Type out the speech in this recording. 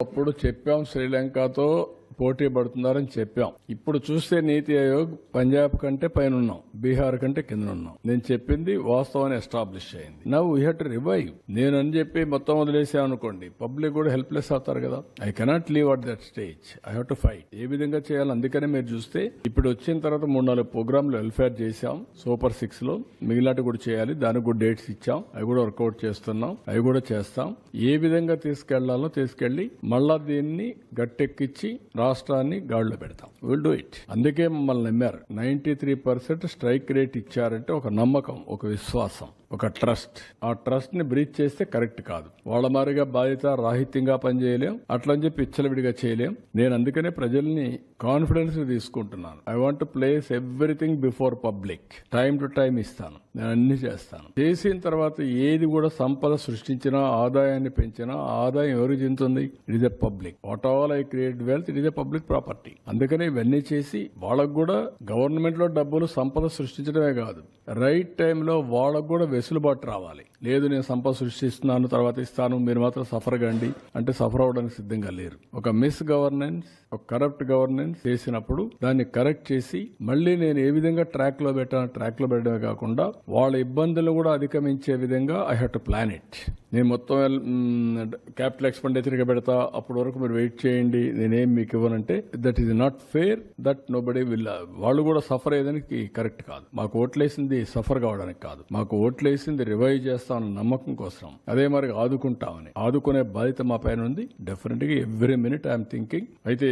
అప్పుడు చెప్పాం శ్రీలంకతో పోటీ పడుతున్నారని చెప్పాం. ఇప్పుడు చూస్తే నీతి ఆయోగ్ పంజాబ్ కంటే పైన ఉన్నాం, బీహార్ కంటే కింద ఉన్నాం. నేను చెప్పింది వాస్తవాన్ని ఎస్టాబ్లిష్ అయింది. Now we have to revive. నేను అని చెప్పి మొత్తం వదిలేసామనుకోండి, పబ్లిక్ కూడా హెల్ప్లెస్ అవుతారు కదా. I cannot leave at that stage. I have to fight. ఏ విధంగా చేయాలి? అందుకనే మీరు చూస్తే ఇప్పుడు వచ్చిన తర్వాత 3-4 ప్రోగ్రాంలు వెల్ఫేర్ చేశాం. సూపర్ 6 లో మిగిలినట్టు కూడా చేయాలి. దానికి కూడా డేట్స్ ఇచ్చాం. అవి కూడా వర్కౌట్ చేస్తున్నాం. అవి కూడా చేస్తాం. ఏ విధంగా తీసుకెళ్లాలో తీసుకెళ్లి మళ్ళా దీన్ని గట్టెక్కించి రాష్ట్రాన్ని గాడిలో పెడతాం. Will do it. అందుకే మమ్మల్ని నమ్మారు. 93% స్ట్రైక్ రేట్ ఇచ్చారంటే ఒక నమ్మకం, ఒక విశ్వాసం, ఒక ట్రస్ట్. ఆ ట్రస్ట్ ని బ్రీచ్ చేస్తే కరెక్ట్ కాదు. వాళ్ళ మారిగా బాధ్యత రాహిత్యంగా పనిచేయలేం, అట్లని చెప్పి ఇచ్చలవిడిగా చేయలేం. నేను అందుకనే ప్రజల్ని కాన్ఫిడెన్స్ తీసుకుంటున్నాను. I want to place everything before public. Time to time ఇస్తాను. నేను అన్ని చేస్తాను. చేసిన తర్వాత ఏది కూడా సంపద సృష్టించినా, ఆదాయాన్ని పెంచినా, ఆదాయం ఎవరికి చెందుతుంది? It is a public. What all I create wealth, it is a public property. అందుకనే ఇవన్నీ చేసి వాళ్ళకు కూడా గవర్నమెంట్ లో డబ్బులు సంపద సృష్టించడమే కాదు, రైట్ టైంలో వాళ్ళకు కూడా వెసులుబాటు రావాలి. లేదు నేను సంపద సృష్టిస్తున్నాను తర్వాత ఇస్తాను, మీరు మాత్రం సఫర్ కండి అంటే సఫర్ అవడానికి సిద్ధంగా లేరు. ఒక మిస్ గవర్నెన్స్, ఒక కరప్ట్ గవర్నెన్స్ చేసినప్పుడు దాన్ని కరెక్ట్ చేసి మళ్ళీ నేను ఏ విధంగా ట్రాక్ లో పెట్టాను, ట్రాక్ లో పెట్టడమే కాకుండా వాళ్ళ ఇబ్బందులు కూడా అధిగమించే విధంగా I have to plan it. నేను మొత్తం క్యాపిటల్ ఎక్స్పెండిచర్ గా పెడతా, అప్పటి వరకు మీరు వెయిట్ చేయండి, నేనేం మీకు ఇవ్వనంటే that is not fair. That nobody will. వాళ్ళు కూడా సఫర్ అయ్యేదానికి కరెక్ట్ కాదు. మాకు ఓట్లేసింది సఫర్ కావడానికి కాదు, మాకు ఓట్లేసింది రివైవ్ చేస్తామన్న నమ్మకం కోసం. అదే మరి ఆదుకుంటామని, ఆదుకునే బాధ్యత మా పైన ఉంది. డెఫినెట్ గా ఎవ్రీ మినిట్ ఐఎమ్ థింకింగ్. అయితే